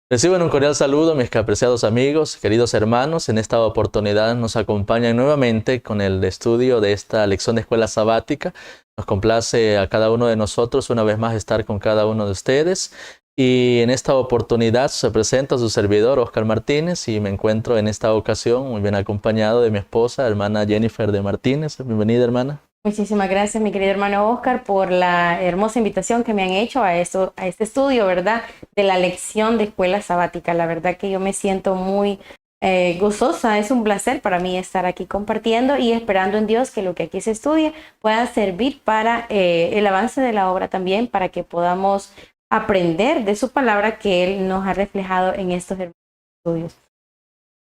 Reciban un cordial saludo, mis apreciados amigos, queridos hermanos. En esta oportunidad nos acompañan nuevamente con el estudio de esta lección de escuela sabática. Nos complace a cada uno de nosotros una vez más estar con cada uno de ustedes. Y en esta oportunidad se presenta su servidor, Oscar Martínez, y me encuentro en esta ocasión muy bien acompañado de mi esposa, hermana Jennifer de Martínez. Bienvenida, hermana. Muchísimas gracias, mi querido hermano Oscar, por la hermosa invitación que me han hecho a este estudio, ¿verdad? De la lección de escuela sabática. La verdad que yo me siento muy gozosa. Es un placer para mí estar aquí compartiendo y esperando en Dios que lo que aquí se estudie pueda servir para el avance de la obra también, para que podamos aprender de su palabra que Él nos ha reflejado en estos hermosos estudios.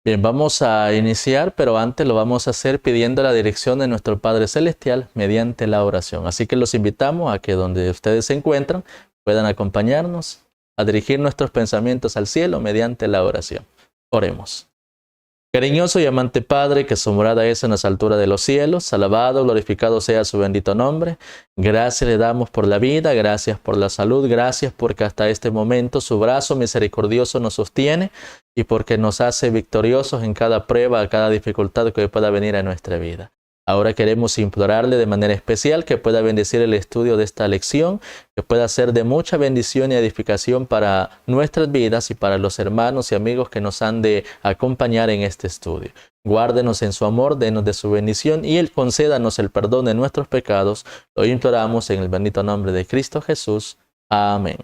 Bien, vamos a iniciar, pero antes lo vamos a hacer pidiendo la dirección de nuestro Padre Celestial mediante la oración. Así que los invitamos a que donde ustedes se encuentran puedan acompañarnos a dirigir nuestros pensamientos al cielo mediante la oración. Oremos. Cariñoso y amante Padre, que su morada es en las alturas de los cielos, alabado, glorificado sea su bendito nombre. Gracias le damos por la vida, gracias por la salud, gracias porque hasta este momento su brazo misericordioso nos sostiene y porque nos hace victoriosos en cada prueba, cada dificultad que pueda venir a nuestra vida. Ahora queremos implorarle de manera especial que pueda bendecir el estudio de esta lección, que pueda ser de mucha bendición y edificación para nuestras vidas y para los hermanos y amigos que nos han de acompañar en este estudio. Guárdenos en su amor, denos de su bendición y Él concédanos el perdón de nuestros pecados. Lo imploramos en el bendito nombre de Cristo Jesús. Amén.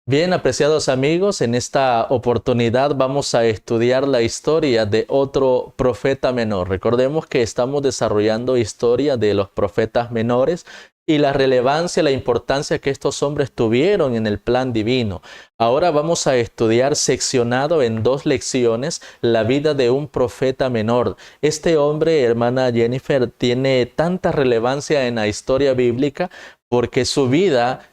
Bien, apreciados amigos, en esta oportunidad vamos a estudiar la historia de otro profeta menor. Recordemos que estamos desarrollando historia de los profetas menores y la relevancia, la importancia que estos hombres tuvieron en el plan divino. Ahora vamos a estudiar seccionado en 2 lecciones la vida de un profeta menor. Este hombre, hermana Jennifer, tiene tanta relevancia en la historia bíblica porque su vida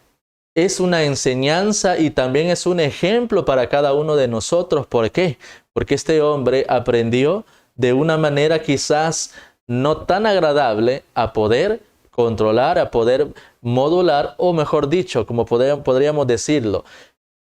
es una enseñanza y también es un ejemplo para cada uno de nosotros. ¿Por qué? Porque este hombre aprendió de una manera quizás no tan agradable a poder controlar, a poder modular, o mejor dicho, como podríamos decirlo,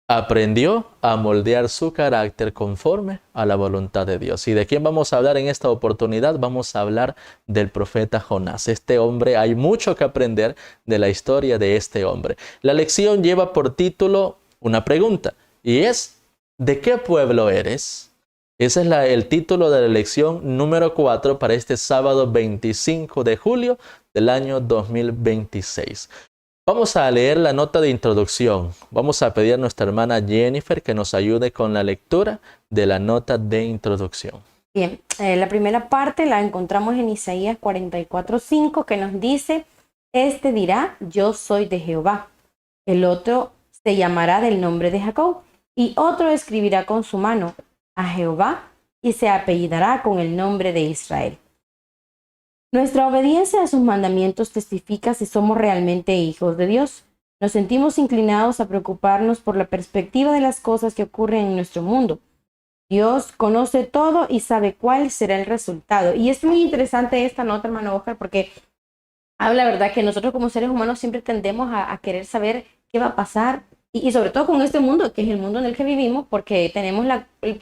aprendió a moldear su carácter conforme a la voluntad de Dios. ¿Y de quién vamos a hablar en esta oportunidad? Vamos a hablar del profeta Jonás. Este hombre, hay mucho que aprender de la historia de este hombre. La lección lleva por título una pregunta, y es: ¿de qué pueblo eres? Ese es el título de la lección número 4 para este sábado 25 de julio del año 2026. Vamos a leer la nota de introducción. Vamos a pedir a nuestra hermana Jennifer que nos ayude con la lectura de la nota de introducción. Bien, la primera parte la encontramos en Isaías 44:5, que nos dice: este dirá, yo soy de Jehová. El otro se llamará del nombre de Jacob, y otro escribirá con su mano a Jehová, y se apellidará con el nombre de Israel. Nuestra obediencia a sus mandamientos testifica si somos realmente hijos de Dios. Nos sentimos inclinados a preocuparnos por la perspectiva de las cosas que ocurren en nuestro mundo. Dios conoce todo y sabe cuál será el resultado. Y es muy interesante esta nota, hermano Oscar, porque habla, ¿verdad?, que nosotros como seres humanos siempre tendemos a querer saber qué va a pasar. Y sobre todo con este mundo, que es el mundo en el que vivimos, porque tenemos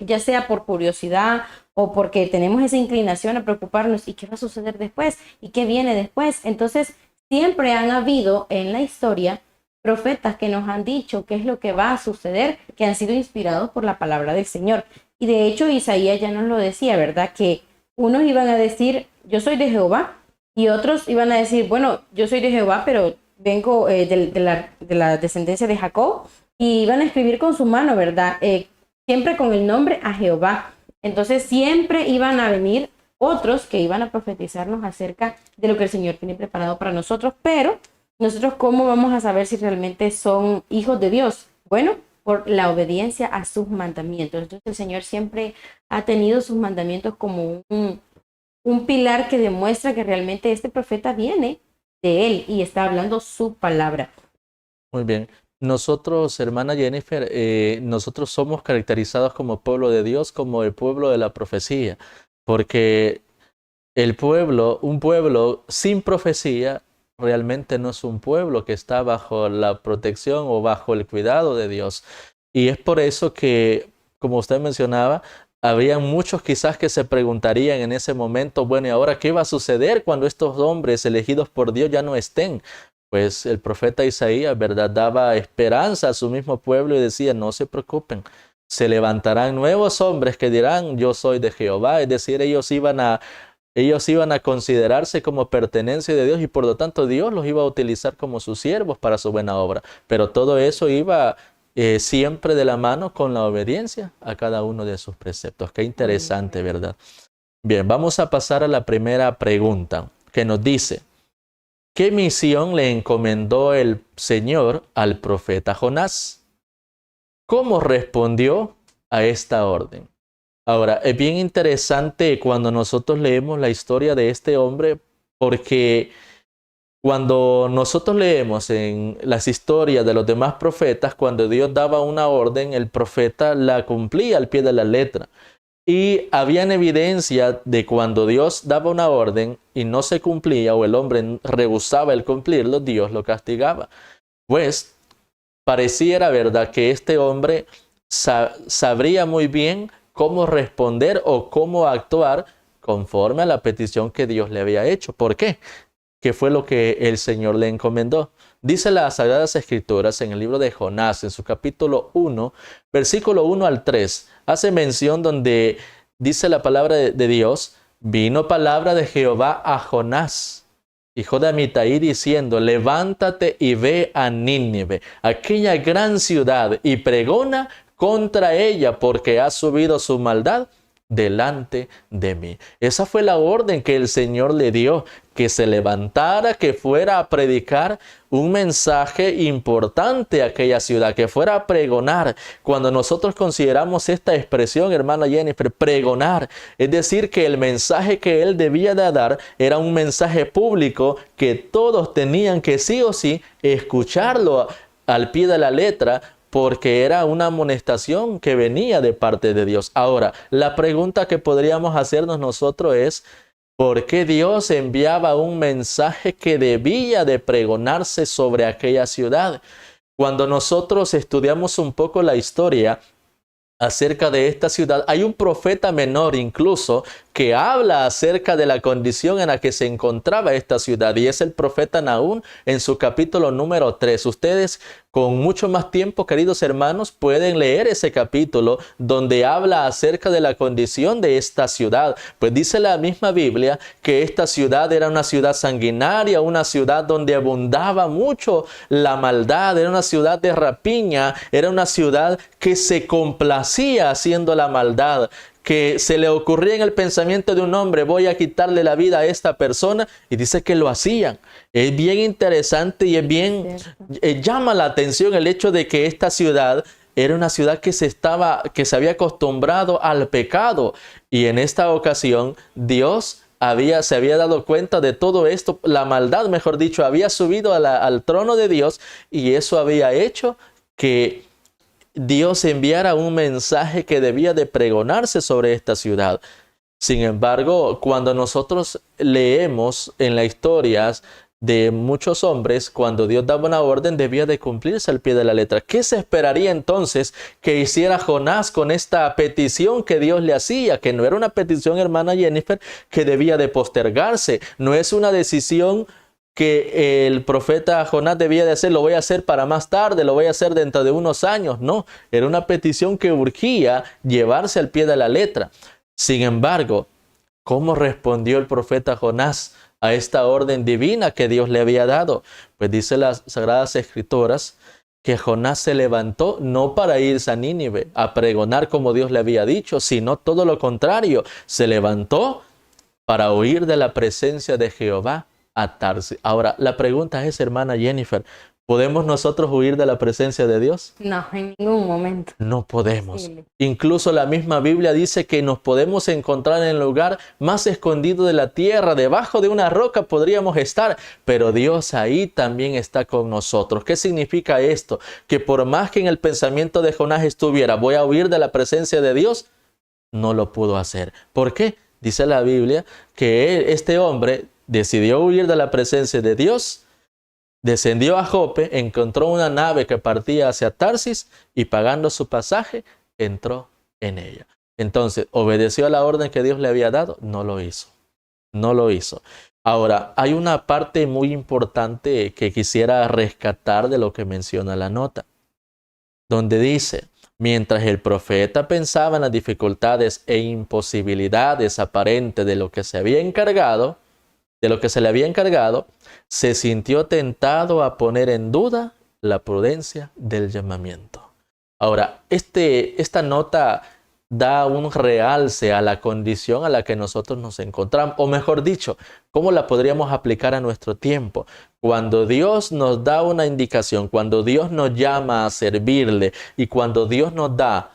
ya sea por curiosidad o porque tenemos esa inclinación a preocuparnos, ¿y qué va a suceder después? ¿Y qué viene después? Entonces, siempre han habido en la historia profetas que nos han dicho qué es lo que va a suceder, que han sido inspirados por la palabra del Señor. Y de hecho, Isaías ya nos lo decía, ¿verdad? Que unos iban a decir, yo soy de Jehová, y otros iban a decir, bueno, yo soy de Jehová, pero vengo de la descendencia de Jacob, y iban a escribir con su mano, ¿verdad? Siempre con el nombre a Jehová. Entonces siempre iban a venir otros que iban a profetizarnos acerca de lo que el Señor tiene preparado para nosotros, pero nosotros, ¿cómo vamos a saber si realmente son hijos de Dios? Bueno, por la obediencia a sus mandamientos. Entonces el Señor siempre ha tenido sus mandamientos como un pilar que demuestra que realmente este profeta viene de Él y está hablando su palabra. Muy bien. Nosotros, hermana Jennifer, nosotros somos caracterizados como pueblo de Dios, como el pueblo de la profecía, porque un pueblo sin profecía, realmente no es un pueblo que está bajo la protección o bajo el cuidado de Dios. Y es por eso que, como usted mencionaba, habría muchos quizás que se preguntarían en ese momento, bueno, ¿y ahora qué va a suceder cuando estos hombres elegidos por Dios ya no estén? Pues el profeta Isaías, ¿verdad?, daba esperanza a su mismo pueblo y decía, no se preocupen, se levantarán nuevos hombres que dirán, yo soy de Jehová. Es decir, ellos iban a considerarse como pertenencia de Dios y por lo tanto Dios los iba a utilizar como sus siervos para su buena obra. Pero todo eso iba siempre de la mano con la obediencia a cada uno de sus preceptos. Qué interesante, ¿verdad? Bien, vamos a pasar a la primera pregunta que nos dice, ¿qué misión le encomendó el Señor al profeta Jonás? ¿Cómo respondió a esta orden? Ahora, es bien interesante cuando nosotros leemos la historia de este hombre, porque cuando nosotros leemos en las historias de los demás profetas, cuando Dios daba una orden, el profeta la cumplía al pie de la letra. Y habían evidencia de cuando Dios daba una orden y no se cumplía o el hombre rehusaba el cumplirlo, Dios lo castigaba. Pues pareciera, ¿verdad?, que este hombre sabría muy bien cómo responder o cómo actuar conforme a la petición que Dios le había hecho. ¿Por qué? ¿Qué fue lo que el Señor le encomendó? Dice las Sagradas Escrituras en el libro de Jonás, en su capítulo 1, versículo 1 al 3, hace mención donde dice la palabra de Dios, vino palabra de Jehová a Jonás, hijo de Amitai, diciendo, levántate y ve a Nínive, aquella gran ciudad, y pregona contra ella, porque ha subido su maldad delante de mí. Esa fue la orden que el Señor le dio, que se levantara, que fuera a predicar un mensaje importante a aquella ciudad, que fuera a pregonar. Cuando nosotros consideramos esta expresión, hermana Jennifer, pregonar, es decir, que el mensaje que él debía de dar era un mensaje público que todos tenían que sí o sí escucharlo al pie de la letra, porque era una amonestación que venía de parte de Dios. Ahora, la pregunta que podríamos hacernos nosotros es, ¿por qué Dios enviaba un mensaje que debía de pregonarse sobre aquella ciudad? Cuando nosotros estudiamos un poco la historia acerca de esta ciudad, hay un profeta menor incluso que habla acerca de la condición en la que se encontraba esta ciudad, y es el profeta Nahum en su capítulo número 3. Ustedes con mucho más tiempo, queridos hermanos, pueden leer ese capítulo donde habla acerca de la condición de esta ciudad. Pues dice la misma Biblia que esta ciudad era una ciudad sanguinaria, una ciudad donde abundaba mucho la maldad, era una ciudad de rapiña, era una ciudad que se complacía haciendo la maldad, que se le ocurría en el pensamiento de un hombre, voy a quitarle la vida a esta persona, y dice que lo hacían. Es bien interesante y es bien, llama la atención el hecho de que esta ciudad era una ciudad que se había acostumbrado al pecado, y en esta ocasión Dios se había dado cuenta de todo esto, la maldad, mejor dicho, había subido al trono de Dios, y eso había hecho que Dios enviara un mensaje que debía de pregonarse sobre esta ciudad. Sin embargo, cuando nosotros leemos en las historias de muchos hombres, cuando Dios daba una orden, debía de cumplirse al pie de la letra. ¿Qué se esperaría entonces que hiciera Jonás con esta petición que Dios le hacía? Que no era una petición, hermana Jennifer, que debía de postergarse. No es una decisión que el profeta Jonás debía de hacer, lo voy a hacer para más tarde, lo voy a hacer dentro de unos años. No, era una petición que urgía llevarse al pie de la letra. Sin embargo, ¿cómo respondió el profeta Jonás a esta orden divina que Dios le había dado? Pues dice las Sagradas Escrituras que Jonás se levantó no para irse a Nínive a pregonar como Dios le había dicho, sino todo lo contrario, se levantó para huir de la presencia de Jehová a Tarsis. Ahora, la pregunta es, hermana Jennifer, ¿podemos nosotros huir de la presencia de Dios? No, en ningún momento. No podemos. Sí. Incluso la misma Biblia dice que nos podemos encontrar en el lugar más escondido de la tierra, debajo de una roca podríamos estar, pero Dios ahí también está con nosotros. ¿Qué significa esto? Que por más que en el pensamiento de Jonás estuviera, voy a huir de la presencia de Dios, no lo pudo hacer. ¿Por qué? Dice la Biblia que este hombre decidió huir de la presencia de Dios Descendió a Jope, encontró una nave que partía hacia Tarsis y pagando su pasaje, entró en ella. Entonces, ¿obedeció a la orden que Dios le había dado? No lo hizo. No lo hizo. Ahora, hay una parte muy importante que quisiera rescatar de lo que menciona la nota, donde dice, mientras el profeta pensaba en las dificultades e imposibilidades aparentes de lo que se había encargado, se le había encargado, se sintió tentado a poner en duda la prudencia del llamamiento. Ahora, esta nota da un realce a la condición a la que nosotros nos encontramos, o mejor dicho, cómo la podríamos aplicar a nuestro tiempo. Cuando Dios nos da una indicación, cuando Dios nos llama a servirle y cuando Dios nos da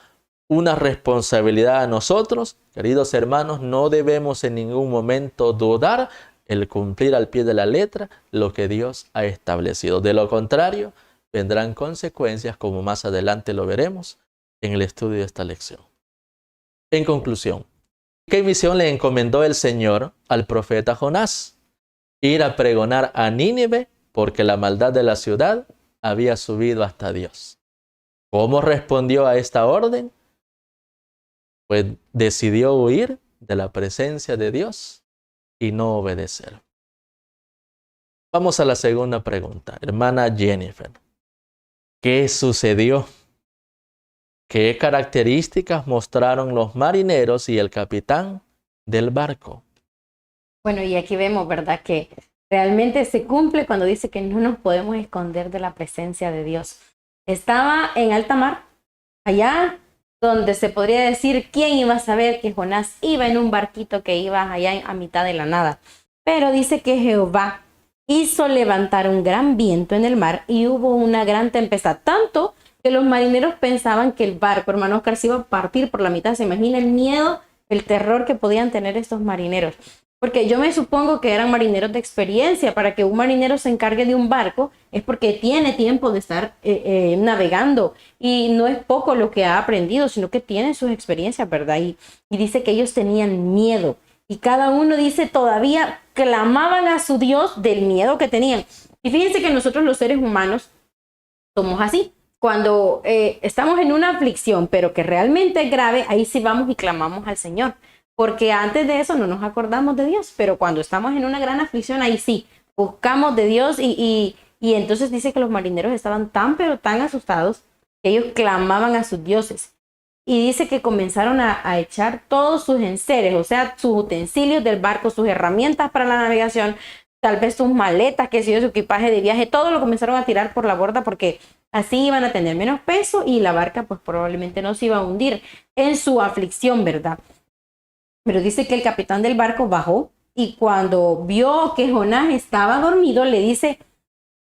una responsabilidad a nosotros, queridos hermanos, no debemos en ningún momento dudar el cumplir al pie de la letra lo que Dios ha establecido. De lo contrario, vendrán consecuencias, como más adelante lo veremos en el estudio de esta lección. En conclusión, ¿qué misión le encomendó el Señor al profeta Jonás? Ir a pregonar a Nínive porque la maldad de la ciudad había subido hasta Dios. ¿Cómo respondió a esta orden? Pues decidió huir de la presencia de Dios y no obedecer. Vamos a la segunda pregunta, hermana Jennifer. ¿Qué sucedió? ¿Qué características mostraron los marineros y el capitán del barco? Bueno, y aquí vemos, ¿verdad?, que realmente se cumple cuando dice que no nos podemos esconder de la presencia de Dios. Estaba en alta mar, allá donde se podría decir quién iba a saber que Jonás iba en un barquito que iba allá a mitad de la nada. Pero dice que Jehová hizo levantar un gran viento en el mar y hubo una gran tempestad, tanto que los marineros pensaban que el barco, hermano Oscar, se iba a partir por la mitad. Se imagina el miedo, el terror que podían tener estos marineros. Porque yo me supongo que eran marineros de experiencia. Para que un marinero se encargue de un barco es porque tiene tiempo de estar navegando. Y no es poco lo que ha aprendido, sino que tiene sus experiencias, ¿verdad? Y dice que ellos tenían miedo. Y cada uno dice todavía clamaban a su Dios del miedo que tenían. Y fíjense que nosotros los seres humanos somos así. Cuando estamos en una aflicción, pero que realmente es grave, ahí sí vamos y clamamos al Señor. Porque antes de eso no nos acordamos de Dios, pero cuando estamos en una gran aflicción, ahí sí, buscamos de Dios y entonces dice que los marineros estaban tan, pero tan asustados que ellos clamaban a sus dioses. Y dice que comenzaron a echar todos sus enseres, o sea, sus utensilios del barco, sus herramientas para la navegación, tal vez sus maletas, que sé yo, su equipaje de viaje, todo lo comenzaron a tirar por la borda porque así iban a tener menos peso y la barca pues probablemente no se iba a hundir en su aflicción, ¿verdad? Pero dice que el capitán del barco bajó y cuando vio que Jonás estaba dormido, le dice,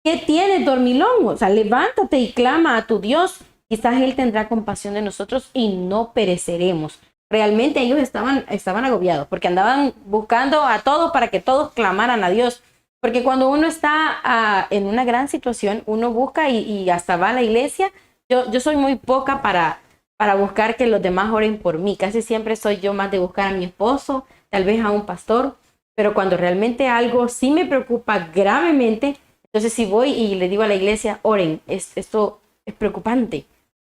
¿qué tienes, dormilón? O sea, levántate y clama a tu Dios. Quizás Él tendrá compasión de nosotros y no pereceremos. Realmente ellos estaban agobiados porque andaban buscando a todos para que todos clamaran a Dios. Porque cuando uno está en una gran situación, uno busca y hasta va a la iglesia. Yo soy muy poca para buscar que los demás oren por mí. Casi siempre soy yo más de buscar a mi esposo, tal vez a un pastor. Pero cuando realmente algo sí me preocupa gravemente, entonces sí voy y le digo a la iglesia, oren, esto es preocupante.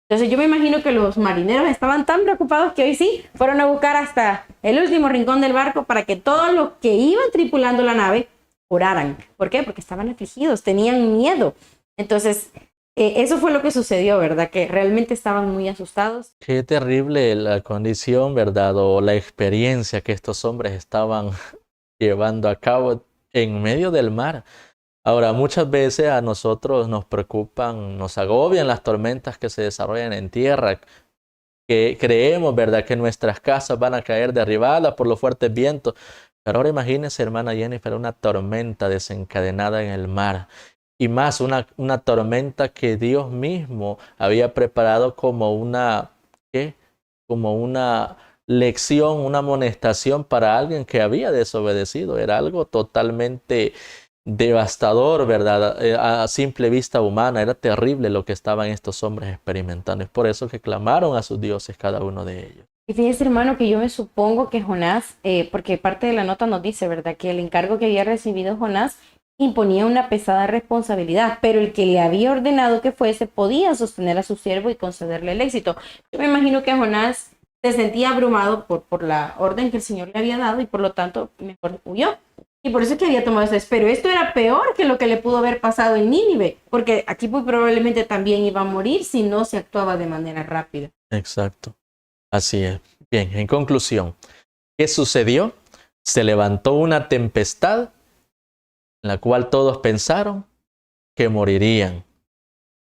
Entonces yo me imagino que los marineros estaban tan preocupados que hoy sí fueron a buscar hasta el último rincón del barco para que todos los que iban tripulando la nave oraran. ¿Por qué? Porque estaban afligidos, tenían miedo. Entonces eso fue lo que sucedió, ¿verdad? Que realmente estaban muy asustados. Qué terrible la condición, ¿verdad? O la experiencia que estos hombres estaban llevando a cabo en medio del mar. Ahora, muchas veces a nosotros nos preocupan, nos agobian las tormentas que se desarrollan en tierra, que creemos, ¿verdad?, que nuestras casas van a caer derribadas por los fuertes vientos. Pero ahora imagínense, hermana Jennifer, una tormenta desencadenada en el mar. Y más, una tormenta que Dios mismo había preparado como una, ¿qué? Como una lección, una amonestación para alguien que había desobedecido. Era algo totalmente devastador, ¿verdad? A simple vista humana. Era terrible lo que estaban estos hombres experimentando. Es por eso que clamaron a sus dioses cada uno de ellos. Y fíjese, hermano, que yo me supongo que Jonás, porque parte de la nota nos dice, ¿verdad?, que el encargo que había recibido Jonás imponía una pesada responsabilidad, pero el que le había ordenado que fuese podía sostener a su siervo y concederle el éxito. Yo me imagino que Jonás se sentía abrumado por la orden que el Señor le había dado y por lo tanto mejor huyó. Y por eso es que había tomado ese. Pero esto era peor que lo que le pudo haber pasado en Nínive, porque aquí muy probablemente también iba a morir si no se actuaba de manera rápida. Exacto. Así es. Bien, en conclusión, ¿qué sucedió? Se levantó una tempestad en la cual todos pensaron que morirían.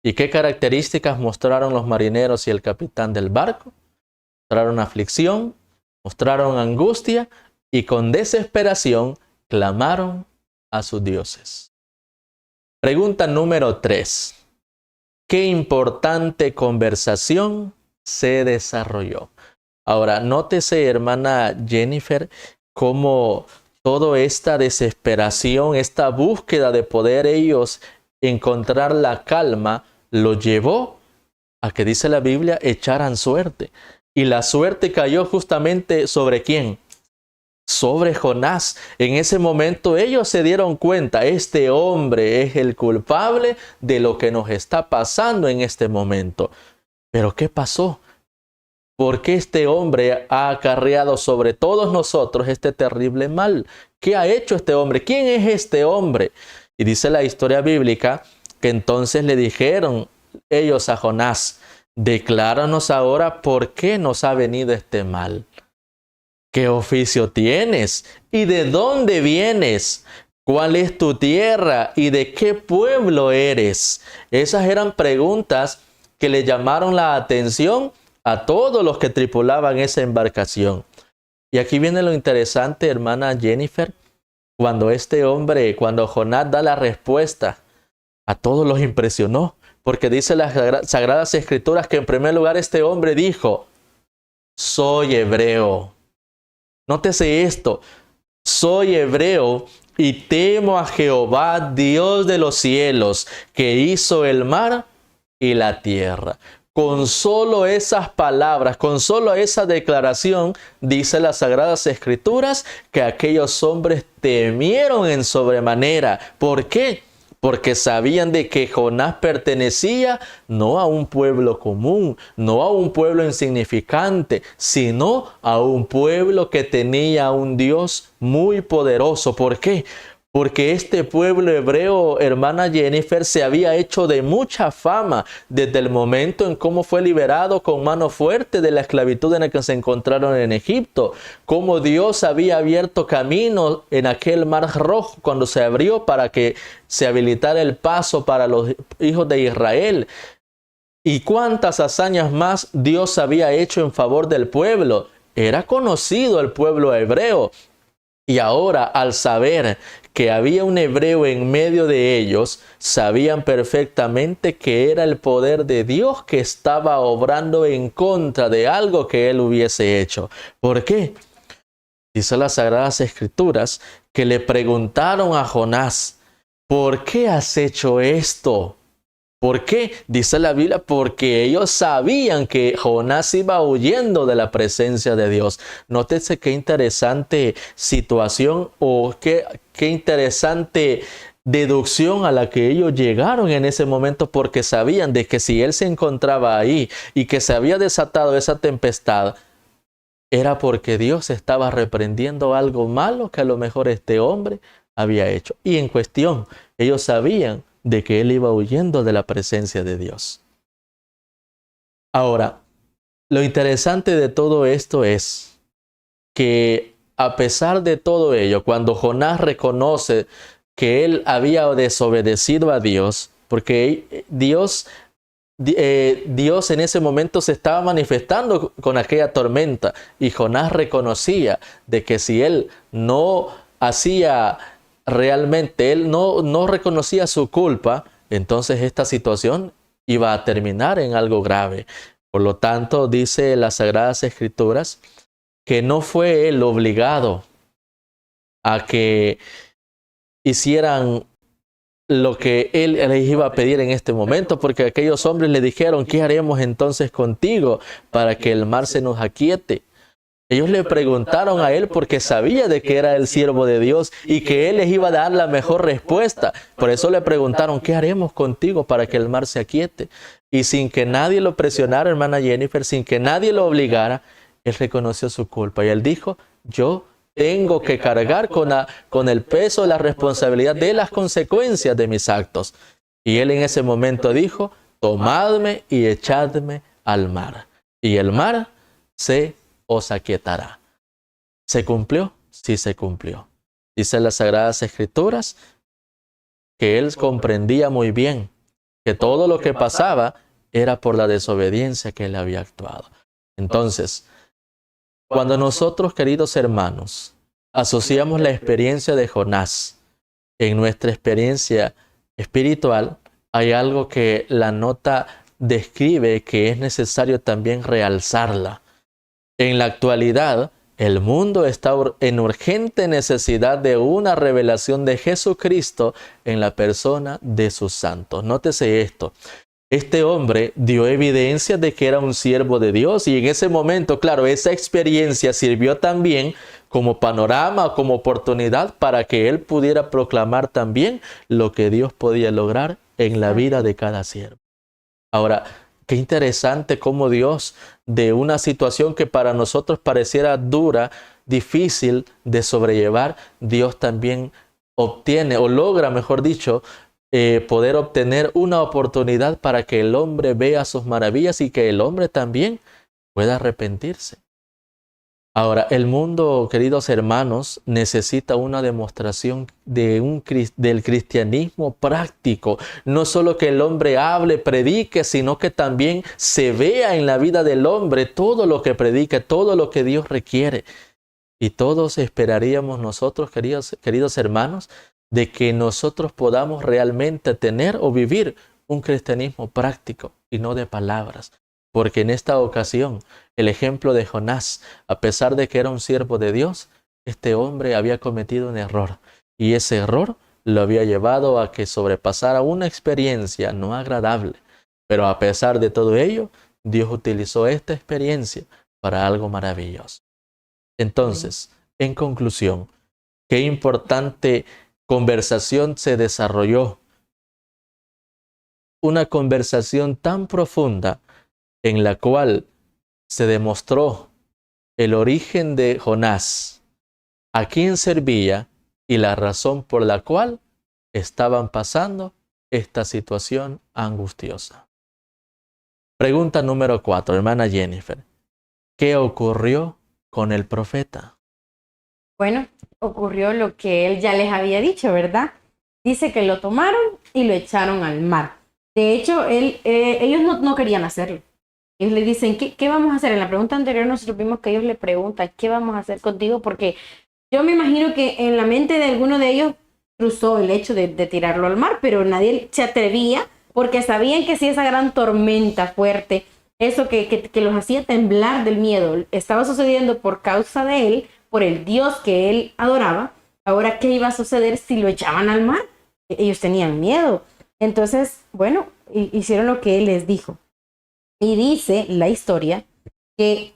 ¿Y qué características mostraron los marineros y el capitán del barco? Mostraron aflicción, mostraron angustia y con desesperación clamaron a sus dioses. Pregunta número 3. ¿Qué importante conversación se desarrolló? Ahora, nótese, hermana Jennifer, cómo toda esta desesperación, esta búsqueda de poder ellos encontrar la calma, lo llevó a que, dice la Biblia, echaran suerte. Y la suerte cayó justamente ¿sobre quién? Sobre Jonás. En ese momento ellos se dieron cuenta, este hombre es el culpable de lo que nos está pasando en este momento. Pero ¿qué pasó? ¿Por qué este hombre ha acarreado sobre todos nosotros este terrible mal? ¿Qué ha hecho este hombre? ¿Quién es este hombre? Y dice la historia bíblica que entonces le dijeron ellos a Jonás, decláranos ahora por qué nos ha venido este mal. ¿Qué oficio tienes? ¿Y de dónde vienes? ¿Cuál es tu tierra? ¿Y de qué pueblo eres? Esas eran preguntas que le llamaron la atención a todos los que tripulaban esa embarcación. Y aquí viene lo interesante, hermana Jennifer, cuando cuando Jonás da la respuesta, a todos los impresionó, porque dice las Sagradas Escrituras que en primer lugar este hombre dijo, soy hebreo. Nótese esto, soy hebreo y temo a Jehová, Dios de los cielos, que hizo el mar y la tierra. Con solo esas palabras, con solo esa declaración, dice las Sagradas Escrituras que aquellos hombres temieron en sobremanera. ¿Por qué? Porque sabían de que Jonás pertenecía no a un pueblo común, no a un pueblo insignificante, sino a un pueblo que tenía un Dios muy poderoso. ¿Por qué? Porque este pueblo hebreo, hermana Jennifer, se había hecho de mucha fama desde el momento en cómo fue liberado con mano fuerte de la esclavitud en la que se encontraron en Egipto. Cómo Dios había abierto camino en aquel mar rojo cuando se abrió para que se habilitara el paso para los hijos de Israel. Y cuántas hazañas más Dios había hecho en favor del pueblo. Era conocido el pueblo hebreo. Y ahora, al saber que había un hebreo en medio de ellos, sabían perfectamente que era el poder de Dios que estaba obrando en contra de algo que él hubiese hecho. ¿Por qué? Dice las Sagradas Escrituras que le preguntaron a Jonás, ¿por qué has hecho esto? ¿Por qué? Dice la Biblia, porque ellos sabían que Jonás iba huyendo de la presencia de Dios. Nótese qué interesante situación o qué interesante deducción a la que ellos llegaron en ese momento, porque sabían de que si él se encontraba ahí y que se había desatado esa tempestad, era porque Dios estaba reprendiendo algo malo que a lo mejor este hombre había hecho. Y en cuestión, ellos sabían de que él iba huyendo de la presencia de Dios. Ahora, lo interesante de todo esto es que a pesar de todo ello, cuando Jonás reconoce que él había desobedecido a Dios, porque Dios en ese momento se estaba manifestando con aquella tormenta, y Jonás reconocía de que si él no hacía realmente, él no reconocía su culpa, entonces esta situación iba a terminar en algo grave. Por lo tanto, dice las Sagradas Escrituras que no fue él obligado a que hicieran lo que él les iba a pedir en este momento, porque aquellos hombres le dijeron, ¿qué haremos entonces contigo para que el mar se nos aquiete? Ellos le preguntaron a él porque sabía de que era el siervo de Dios y que él les iba a dar la mejor respuesta. Por eso le preguntaron, ¿qué haremos contigo para que el mar se aquiete? Y sin que nadie lo presionara, hermana Jennifer, sin que nadie lo obligara, él reconoció su culpa y él dijo, yo tengo que cargar con el peso, la responsabilidad de las consecuencias de mis actos. Y él en ese momento dijo, tomadme y echadme al mar. Y el mar os aquietará. ¿Se cumplió? Sí se cumplió. Dice en las Sagradas Escrituras que él comprendía muy bien que todo lo que pasaba era por la desobediencia que él había actuado. Entonces, cuando nosotros, queridos hermanos, asociamos la experiencia de Jonás en nuestra experiencia espiritual, hay algo que la nota describe que es necesario también realzarla. En la actualidad, el mundo está en urgente necesidad de una revelación de Jesucristo en la persona de sus santos. Nótese esto. Este hombre dio evidencia de que era un siervo de Dios y en ese momento, claro, esa experiencia sirvió también como panorama, como oportunidad para que él pudiera proclamar también lo que Dios podía lograr en la vida de cada siervo. Ahora, qué interesante cómo Dios, de una situación que para nosotros pareciera dura, difícil de sobrellevar, Dios también obtiene o logra, mejor dicho, poder obtener una oportunidad para que el hombre vea sus maravillas y que el hombre también pueda arrepentirse. Ahora, el mundo, queridos hermanos, necesita una demostración del cristianismo práctico. No solo que el hombre hable, predique, sino que también se vea en la vida del hombre todo lo que predica, todo lo que Dios requiere. Y todos esperaríamos nosotros, queridos hermanos, de que nosotros podamos realmente tener o vivir un cristianismo práctico y no de palabras. Porque en esta ocasión, el ejemplo de Jonás, a pesar de que era un siervo de Dios, este hombre había cometido un error. Y ese error lo había llevado a que sobrepasara una experiencia no agradable. Pero a pesar de todo ello, Dios utilizó esta experiencia para algo maravilloso. Entonces, en conclusión, qué importante conversación se desarrolló. Una conversación tan profunda en la cual se demostró el origen de Jonás, a quién servía y la razón por la cual estaban pasando esta situación angustiosa. Pregunta número 4, hermana Jennifer. ¿Qué ocurrió con el profeta? Bueno, ocurrió lo que él ya les había dicho, ¿verdad? Dice que lo tomaron y lo echaron al mar. De hecho, ellos no querían hacerlo. Ellos le dicen, ¿qué vamos a hacer? En la pregunta anterior nosotros vimos que ellos le preguntan, ¿qué vamos a hacer contigo? Porque yo me imagino que en la mente de alguno de ellos cruzó el hecho de tirarlo al mar, pero nadie se atrevía porque sabían que si esa gran tormenta fuerte, eso que los hacía temblar del miedo, estaba sucediendo por causa de él, por el Dios que él adoraba. Ahora, ¿qué iba a suceder si lo echaban al mar? Ellos tenían miedo. Entonces, bueno, hicieron lo que él les dijo. Y dice la historia que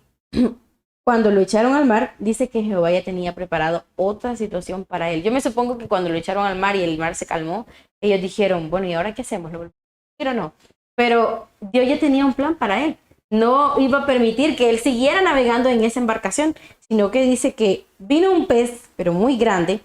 cuando lo echaron al mar, dice que Jehová ya tenía preparado otra situación para él. Yo me supongo que cuando lo echaron al mar y el mar se calmó, ellos dijeron, bueno, ¿y ahora qué hacemos? ¿Lo volvemos a hacer o no? Pero Dios ya tenía un plan para él. No iba a permitir que él siguiera navegando en esa embarcación, sino que dice que vino un pez, pero muy grande,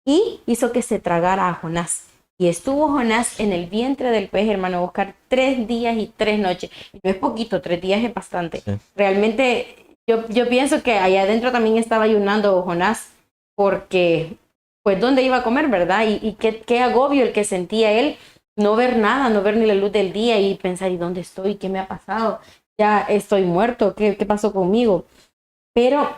y hizo que se tragara a Jonás. Y estuvo Jonás en el vientre del pez, hermano Oscar, 3 días y 3 noches. No es poquito, 3 días es bastante. Sí. Realmente yo pienso que allá adentro también estaba ayunando Jonás, porque pues dónde iba a comer, ¿verdad? Y qué agobio el que sentía él, no ver nada, no ver ni la luz del día y pensar, ¿y dónde estoy? ¿Qué me ha pasado? Ya estoy muerto, ¿qué pasó conmigo? Pero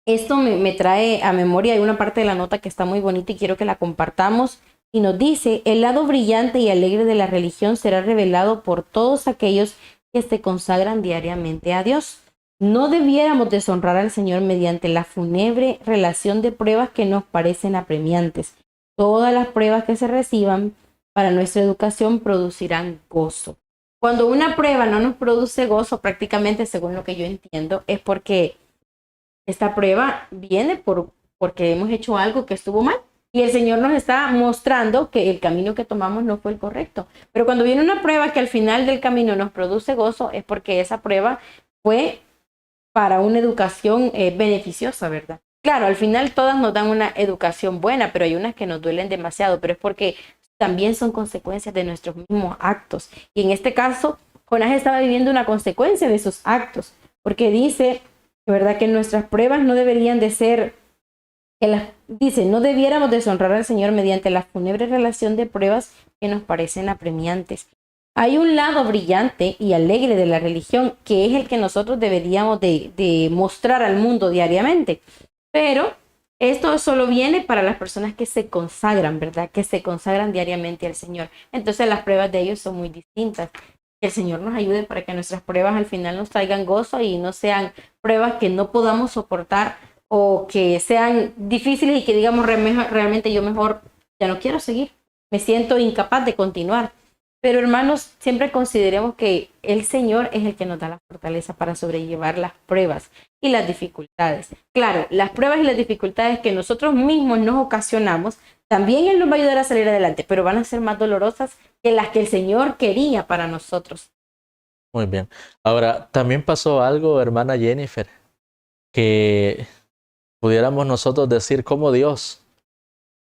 esto me trae a memoria, hay una parte de la nota que está muy bonita y quiero que la compartamos. Y nos dice, el lado brillante y alegre de la religión será revelado por todos aquellos que se consagran diariamente a Dios. No debiéramos deshonrar al Señor mediante la fúnebre relación de pruebas que nos parecen apremiantes. Todas las pruebas que se reciban para nuestra educación producirán gozo. Cuando una prueba no nos produce gozo, prácticamente, según lo que yo entiendo, es porque Esta prueba viene porque hemos hecho algo que estuvo mal. Y el Señor nos está mostrando que el camino que tomamos no fue el correcto. Pero cuando viene una prueba que al final del camino nos produce gozo, es porque esa prueba fue para una educación beneficiosa, ¿verdad? Claro, al final todas nos dan una educación buena, pero hay unas que nos duelen demasiado, pero es porque también son consecuencias de nuestros mismos actos. Y en este caso, Jonás estaba viviendo una consecuencia de sus actos, porque dice, ¿verdad?, que nuestras pruebas no deberían de ser, dice, no debiéramos deshonrar al Señor mediante la fúnebre relación de pruebas que nos parecen apremiantes. Hay un lado brillante y alegre de la religión que es el que nosotros deberíamos de mostrar al mundo diariamente. Pero esto solo viene para las personas que se consagran, ¿verdad? Que se consagran diariamente al Señor. Entonces las pruebas de ellos son muy distintas. Que el Señor nos ayude para que nuestras pruebas al final nos traigan gozo y no sean pruebas que no podamos soportar o que sean difíciles y que digamos realmente yo mejor ya no quiero seguir. Me siento incapaz de continuar. Pero hermanos, siempre consideremos que el Señor es el que nos da la fortaleza para sobrellevar las pruebas y las dificultades. Claro, las pruebas y las dificultades que nosotros mismos nos ocasionamos, también Él nos va a ayudar a salir adelante, pero van a ser más dolorosas que las que el Señor quería para nosotros. Muy bien. Ahora, también pasó algo, hermana Jennifer, que pudiéramos nosotros decir cómo Dios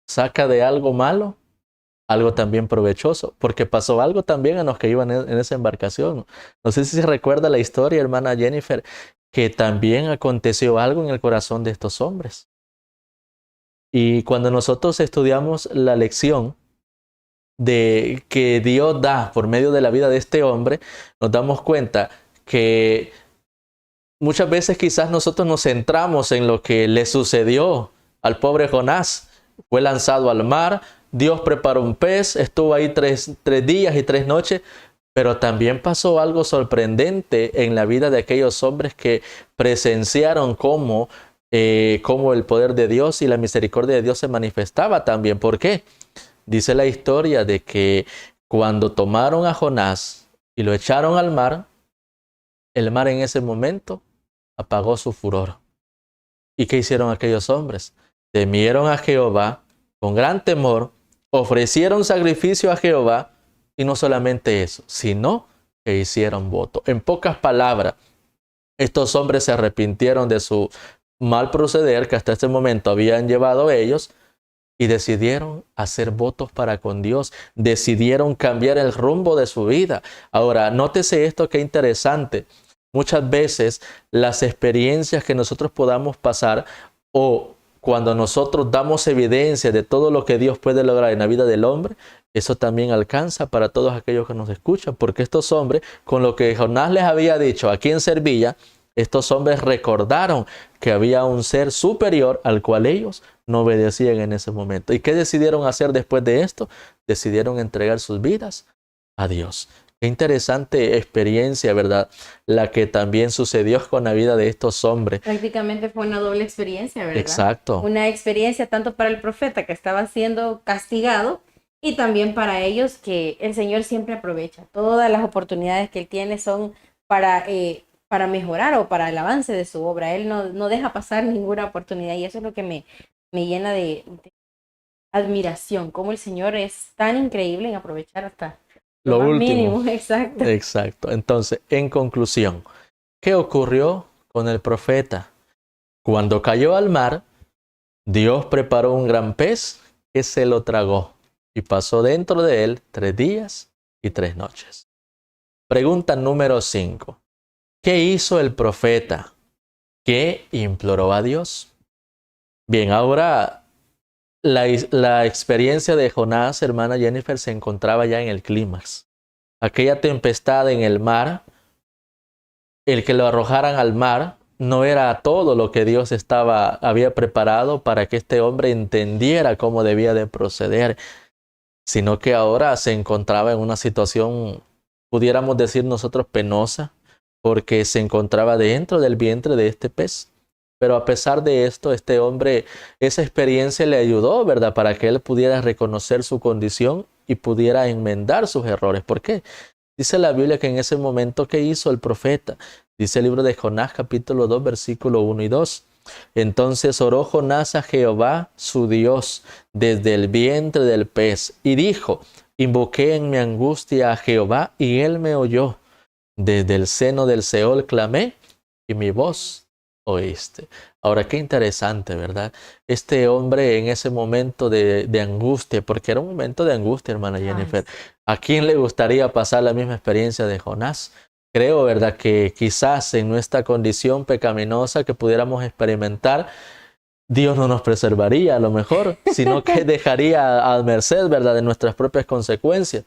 saca de algo malo algo también provechoso, porque pasó algo también a los que iban en esa embarcación. No sé si se recuerda la historia, hermana Jennifer, que también aconteció algo en el corazón de estos hombres. Y cuando nosotros estudiamos la lección de que Dios da por medio de la vida de este hombre, nos damos cuenta que muchas veces quizás nosotros nos centramos en lo que le sucedió al pobre Jonás. Fue lanzado al mar, Dios preparó un pez, estuvo ahí tres días y 3 noches, pero también pasó algo sorprendente en la vida de aquellos hombres que presenciaron cómo el poder de Dios y la misericordia de Dios se manifestaba también. ¿Por qué? Dice la historia de que cuando tomaron a Jonás y lo echaron al mar, el mar en ese momento apagó su furor. ¿Y qué hicieron aquellos hombres? Temieron a Jehová con gran temor, ofrecieron sacrificio a Jehová, y no solamente eso, sino que hicieron voto. En pocas palabras, estos hombres se arrepintieron de su mal proceder que hasta este momento habían llevado ellos y decidieron hacer votos para con Dios, decidieron cambiar el rumbo de su vida. Ahora, nótese esto, qué interesante. Muchas veces las experiencias que nosotros podamos pasar o cuando nosotros damos evidencia de todo lo que Dios puede lograr en la vida del hombre, eso también alcanza para todos aquellos que nos escuchan, porque estos hombres, con lo que Jonás les había dicho aquí en Servilla, estos hombres recordaron que había un ser superior al cual ellos no obedecían en ese momento. ¿Y qué decidieron hacer después de esto? Decidieron entregar sus vidas a Dios. Qué interesante experiencia, ¿verdad? La que también sucedió con la vida de estos hombres. Prácticamente fue una doble experiencia, ¿verdad? Exacto. Una experiencia tanto para el profeta que estaba siendo castigado y también para ellos que el Señor siempre aprovecha. Todas las oportunidades que Él tiene son para mejorar o para el avance de su obra. Él no deja pasar ninguna oportunidad y eso es lo que me llena de admiración. Cómo el Señor es tan increíble en aprovechar hasta lo más último. mínimo. Exacto. Exacto. Entonces, en conclusión, ¿qué ocurrió con el profeta? Cuando cayó al mar, Dios preparó un gran pez que se lo tragó y pasó dentro de él 3 días y 3 noches. Pregunta número 5. ¿Qué hizo el profeta? ¿Qué imploró a Dios? Bien, ahora la experiencia de Jonás, hermana Jennifer, se encontraba ya en el clímax. Aquella tempestad en el mar, el que lo arrojaran al mar, no era todo lo que Dios había preparado para que este hombre entendiera cómo debía de proceder, sino que ahora se encontraba en una situación, pudiéramos decir nosotros, penosa, porque se encontraba dentro del vientre de este pez. Pero a pesar de esto, este hombre, esa experiencia le ayudó, ¿verdad?, para que él pudiera reconocer su condición y pudiera enmendar sus errores. ¿Por qué? Dice la Biblia que en ese momento, ¿qué hizo el profeta? Dice el libro de Jonás, capítulo 2, versículo 1 y 2. Entonces oró Jonás a Jehová, su Dios, desde el vientre del pez, y dijo: invoqué en mi angustia a Jehová, y él me oyó. Desde el seno del Seol clamé, y mi voz oíste. Ahora, qué interesante, ¿verdad? Este hombre en ese momento de angustia, porque era un momento de angustia, hermana Jennifer. ¿A quién le gustaría pasar la misma experiencia de Jonás? Creo, ¿verdad?, que quizás en nuestra condición pecaminosa que pudiéramos experimentar, Dios no nos preservaría a lo mejor, sino que dejaría a merced, ¿verdad?, de nuestras propias consecuencias.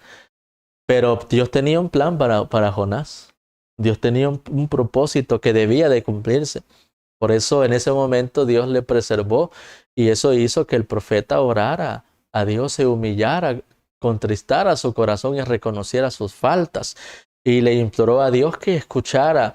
Pero Dios tenía un plan para Jonás. Dios tenía un propósito que debía de cumplirse. Por eso en ese momento Dios le preservó, y eso hizo que el profeta orara a Dios, se humillara, contristara su corazón y reconociera sus faltas. Y le imploró a Dios que escuchara,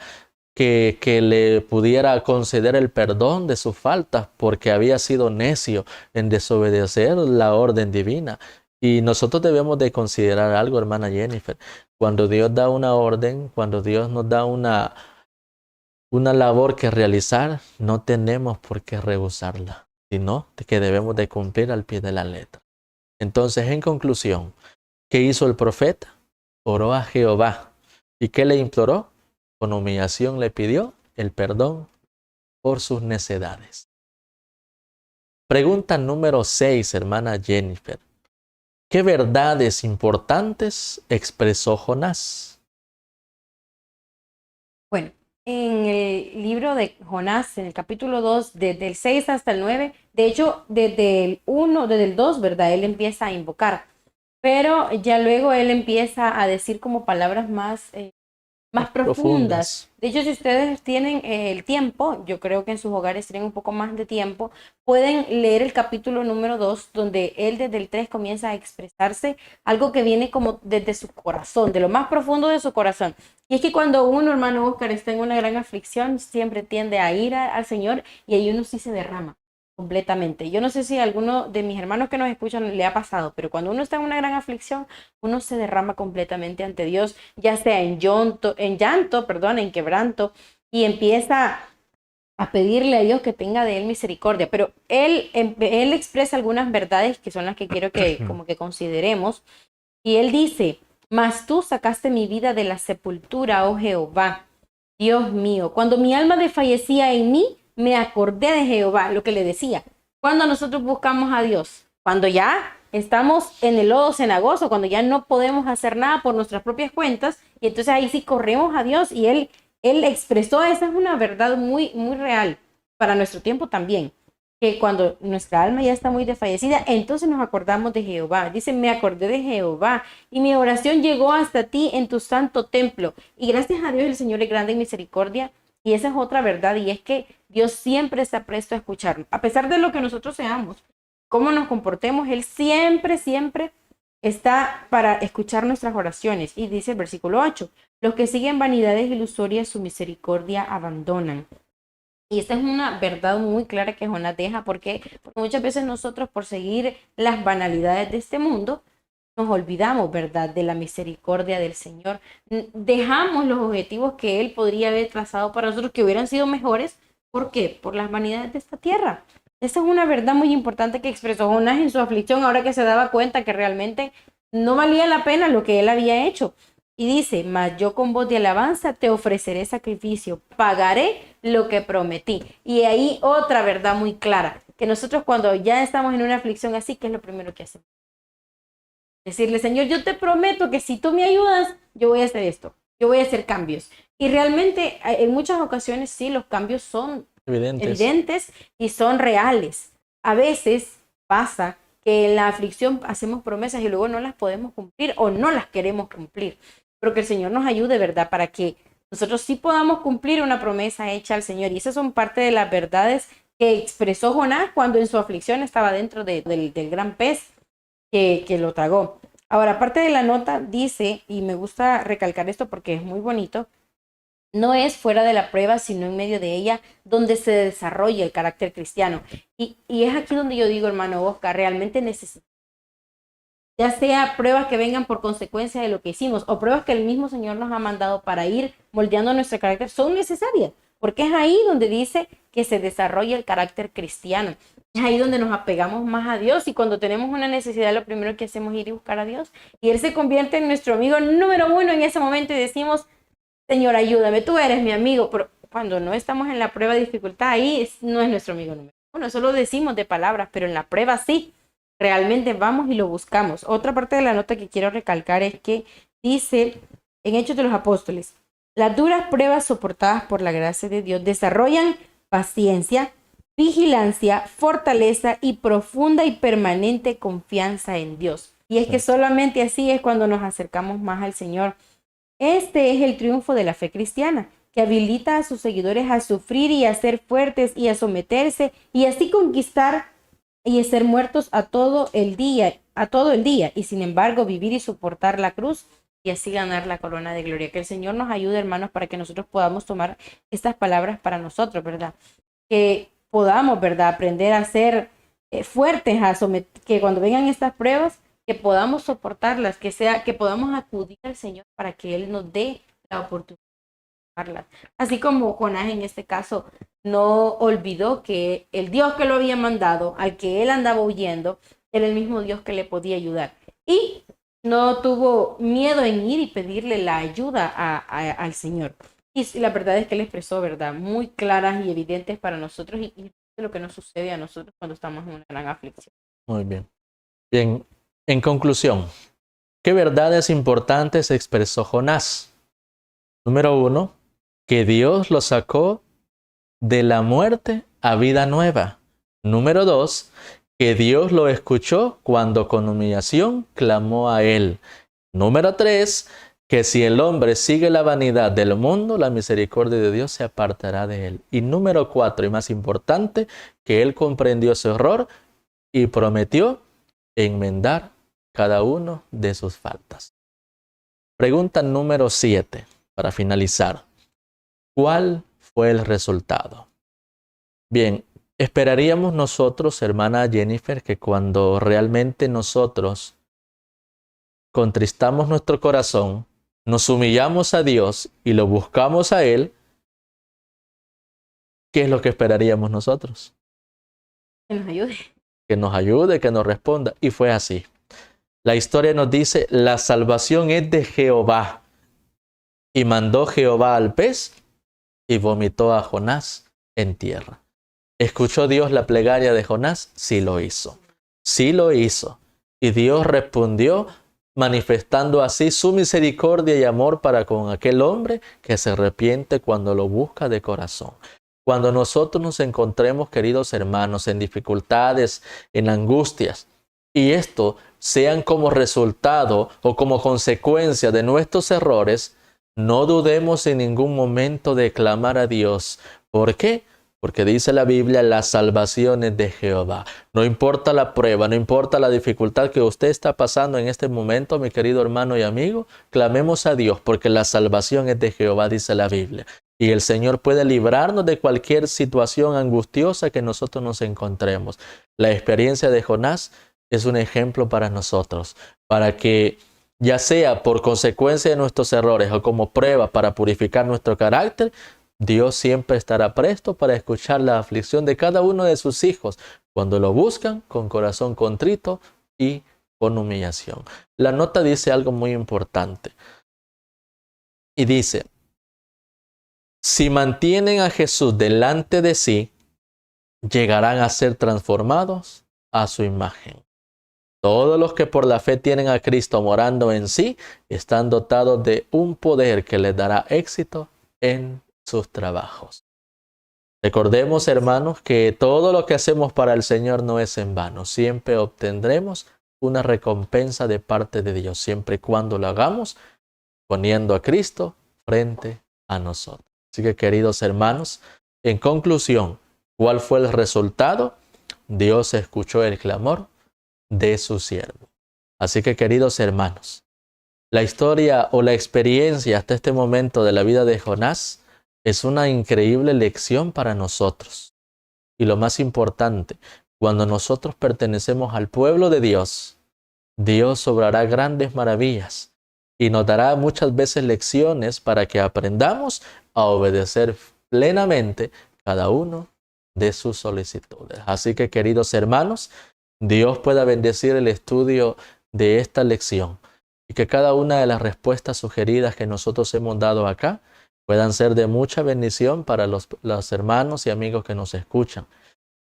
que le pudiera conceder el perdón de sus faltas, porque había sido necio en desobedecer la orden divina. Y nosotros debemos de considerar algo, hermana Jennifer. Cuando Dios da una orden, cuando Dios nos da una labor que realizar, no tenemos por qué rehusarla, sino que debemos de cumplir al pie de la letra. Entonces, en conclusión, ¿qué hizo el profeta? Oró a Jehová. ¿Y qué le imploró? Con humillación le pidió el perdón por sus necedades. Pregunta número 6, hermana Jennifer. ¿Qué verdades importantes expresó Jonás? Bueno, en el libro de Jonás, en el capítulo 2, desde el 6 hasta el 9, de hecho, desde el 2, ¿verdad? Él empieza a invocar, pero ya luego él empieza a decir como palabras más profundas. De hecho, si ustedes tienen el tiempo, yo creo que en sus hogares tienen un poco más de tiempo, pueden leer el capítulo número 2, donde él desde el 3 comienza a expresarse algo que viene como desde su corazón, de lo más profundo de su corazón. Y es que cuando uno, hermano Oscar, está en una gran aflicción, siempre tiende a ir al Señor, y ahí uno sí se derrama completamente. Yo no sé si a alguno de mis hermanos que nos escuchan le ha pasado, pero cuando uno está en una gran aflicción, uno se derrama completamente ante Dios, ya sea en llanto, en quebranto, y empieza a pedirle a Dios que tenga de él misericordia. Pero él expresa algunas verdades que son las que quiero que como que consideremos. Y él dice: mas tú sacaste mi vida de la sepultura, oh Jehová, Dios mío. Cuando mi alma desfallecía en mí, me acordé de Jehová, lo que le decía. Cuando nosotros buscamos a Dios, cuando ya estamos en el lodo cenagoso, cuando ya no podemos hacer nada por nuestras propias cuentas, y entonces ahí sí corremos a Dios, y él expresó, esa es una verdad muy, muy real para nuestro tiempo también, que cuando nuestra alma ya está muy desfallecida, entonces nos acordamos de Jehová. Dice: me acordé de Jehová, y mi oración llegó hasta ti en tu santo templo. Y gracias a Dios, el Señor es grande en misericordia. Y esa es otra verdad, y es que Dios siempre está presto a escucharnos. A pesar de lo que nosotros seamos, cómo nos comportemos, Él siempre, siempre está para escuchar nuestras oraciones. Y dice el versículo 8, los que siguen vanidades ilusorias, su misericordia abandonan. Y esta es una verdad muy clara que Jonás deja, porque muchas veces nosotros, por seguir las banalidades de este mundo, nos olvidamos, ¿verdad?, de la misericordia del Señor. Dejamos los objetivos que Él podría haber trazado para nosotros, que hubieran sido mejores. ¿Por qué? Por las vanidades de esta tierra. Esa es una verdad muy importante que expresó Jonás en su aflicción, ahora que se daba cuenta que realmente no valía la pena lo que él había hecho. Y dice: mas yo con voz de alabanza te ofreceré sacrificio, pagaré lo que prometí. Y ahí otra verdad muy clara, que nosotros cuando ya estamos en una aflicción así, ¿qué es lo primero que hacemos? Decirle: Señor, yo te prometo que si tú me ayudas, yo voy a hacer esto, yo voy a hacer cambios. Y realmente en muchas ocasiones sí, los cambios son evidentes y son reales. A veces pasa que en la aflicción hacemos promesas y luego no las podemos cumplir o no las queremos cumplir. Pero que el Señor nos ayude, ¿verdad?, para que nosotros sí podamos cumplir una promesa hecha al Señor. Y esas son parte de las verdades que expresó Jonás cuando en su aflicción estaba dentro del gran pez que lo tragó. Ahora, aparte de la nota, dice, y me gusta recalcar esto porque es muy bonito: no es fuera de la prueba, sino en medio de ella, donde se desarrolla el carácter cristiano. Y es aquí donde yo digo, hermano Oscar, realmente necesitamos, ya sea pruebas que vengan por consecuencia de lo que hicimos o pruebas que el mismo Señor nos ha mandado para ir moldeando nuestro carácter, son necesarias. porque es ahí donde dice que se desarrolla el carácter cristiano. Es ahí donde nos apegamos más a Dios y cuando tenemos una necesidad lo primero que hacemos es ir y buscar a Dios y Él se convierte en nuestro amigo número uno en ese momento y decimos, Señor, ayúdame, tú eres mi amigo. Pero cuando no estamos en la prueba de dificultad, ahí no es nuestro amigo número uno. Eso lo decimos de palabras, pero en la prueba sí. Realmente vamos y lo buscamos. Otra parte de la nota que quiero recalcar es que dice en Hechos de los Apóstoles, las duras pruebas soportadas por la gracia de Dios desarrollan paciencia, vigilancia, fortaleza y profunda y permanente confianza en Dios. Y es que solamente así es cuando nos acercamos más al Señor. Este es el triunfo de la fe cristiana, que habilita a sus seguidores a sufrir y a ser fuertes y a someterse y así conquistar y a ser muertos a todo el día, y sin embargo vivir y soportar la cruz y así ganar la corona de gloria. Que el Señor nos ayude, hermanos, para que nosotros podamos tomar estas palabras para nosotros, ¿verdad? Que podamos, ¿verdad? Aprender a ser fuertes, que cuando vengan estas pruebas, que podamos soportarlas, que podamos acudir al Señor para que Él nos dé la oportunidad de soportarlas. Así como Jonás en este caso no olvidó que el Dios que lo había mandado, al que él andaba huyendo, era el mismo Dios que le podía ayudar. Y no tuvo miedo en ir y pedirle la ayuda al Señor. Y la verdad es que él expresó, ¿verdad?, muy claras y evidentes para nosotros y lo que nos sucede a nosotros cuando estamos en una gran aflicción. Muy bien. Bien, en conclusión, ¿qué verdades importantes expresó Jonás? Número 1, que Dios lo sacó de la muerte a vida nueva. Número 2, que Dios lo escuchó cuando con humillación clamó a él. Número 3, que si el hombre sigue la vanidad del mundo, la misericordia de Dios se apartará de él. Y número 4, y más importante, que él comprendió su error y prometió enmendar cada uno de sus faltas. Pregunta número 7, para finalizar. ¿Cuál fue el resultado? Bien, esperaríamos nosotros, hermana Jennifer, que cuando realmente nosotros contristamos nuestro corazón, nos humillamos a Dios y lo buscamos a Él, ¿qué es lo que esperaríamos nosotros? Que nos ayude. Que nos ayude, que nos responda. Y fue así. La historia nos dice, la salvación es de Jehová. Y mandó Jehová al pez y vomitó a Jonás en tierra. ¿Escuchó Dios la plegaria de Jonás? Sí lo hizo. Sí lo hizo. Y Dios respondió manifestando así su misericordia y amor para con aquel hombre que se arrepiente cuando lo busca de corazón. Cuando nosotros nos encontremos, queridos hermanos, en dificultades, en angustias, y esto sean como resultado o como consecuencia de nuestros errores, no dudemos en ningún momento de clamar a Dios. ¿Por qué? Porque dice la Biblia, la salvación es de Jehová. No importa la prueba, no importa la dificultad que usted está pasando en este momento, mi querido hermano y amigo, clamemos a Dios, porque la salvación es de Jehová, dice la Biblia. Y el Señor puede librarnos de cualquier situación angustiosa que nosotros nos encontremos. La experiencia de Jonás es un ejemplo para nosotros, para que ya sea por consecuencia de nuestros errores o como prueba para purificar nuestro carácter, Dios siempre estará presto para escuchar la aflicción de cada uno de sus hijos cuando lo buscan con corazón contrito y con humillación. La nota dice algo muy importante y dice, si mantienen a Jesús delante de sí, llegarán a ser transformados a su imagen. Todos los que por la fe tienen a Cristo morando en sí, están dotados de un poder que les dará éxito en sus trabajos. Recordemos, hermanos, que todo lo que hacemos para el Señor no es en vano. Siempre obtendremos una recompensa de parte de Dios, siempre y cuando lo hagamos poniendo a Cristo frente a nosotros. Así que, queridos hermanos, en conclusión, ¿cuál fue el resultado? Dios escuchó el clamor de su siervo. Así que, queridos hermanos, la historia o la experiencia hasta este momento de la vida de Jonás es una increíble lección para nosotros. Y lo más importante, cuando nosotros pertenecemos al pueblo de Dios, Dios obrará grandes maravillas y nos dará muchas veces lecciones para que aprendamos a obedecer plenamente cada uno de sus solicitudes. Así que, queridos hermanos, Dios pueda bendecir el estudio de esta lección y que cada una de las respuestas sugeridas que nosotros hemos dado acá puedan ser de mucha bendición para los hermanos y amigos que nos escuchan.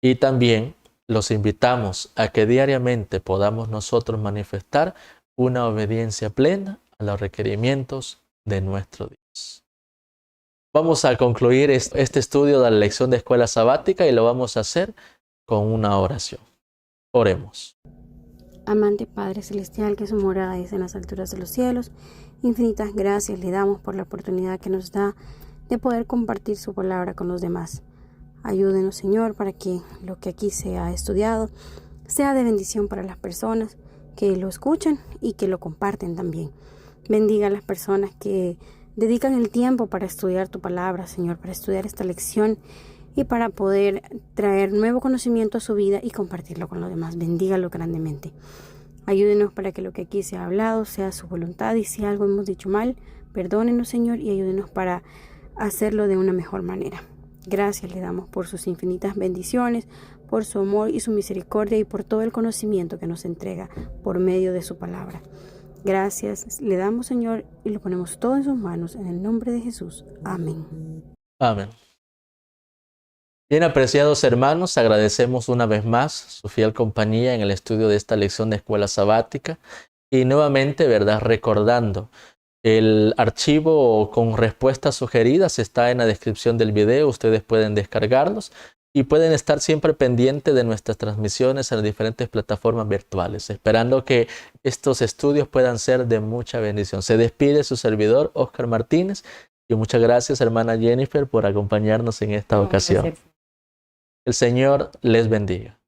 Y también los invitamos a que diariamente podamos nosotros manifestar una obediencia plena a los requerimientos de nuestro Dios. Vamos a concluir este estudio de la lección de escuela sabática y lo vamos a hacer con una oración. Oremos. Amante Padre Celestial, que su morada es en las alturas de los cielos, infinitas gracias le damos por la oportunidad que nos da de poder compartir su palabra con los demás. Ayúdenos, Señor, para que lo que aquí se ha estudiado sea de bendición para las personas que lo escuchan y que lo comparten también. Bendiga a las personas que dedican el tiempo para estudiar tu palabra, Señor, para estudiar esta lección y para poder traer nuevo conocimiento a su vida y compartirlo con los demás. Bendígalo grandemente. Ayúdenos para que lo que aquí se ha hablado sea su voluntad y si algo hemos dicho mal, perdónenos, Señor, y ayúdenos para hacerlo de una mejor manera. Gracias le damos por sus infinitas bendiciones, por su amor y su misericordia y por todo el conocimiento que nos entrega por medio de su palabra. Gracias le damos, Señor, y lo ponemos todo en sus manos, en el nombre de Jesús. Amén. Amén. Bien, apreciados hermanos, agradecemos una vez más su fiel compañía en el estudio de esta lección de escuela sabática y nuevamente, ¿verdad?, recordando, el archivo con respuestas sugeridas está en la descripción del video, ustedes pueden descargarlos y pueden estar siempre pendientes de nuestras transmisiones en las diferentes plataformas virtuales, esperando que estos estudios puedan ser de mucha bendición. Se despide su servidor, Oscar Martínez, y muchas gracias, hermana Jennifer, por acompañarnos en esta ocasión. El Señor les bendiga.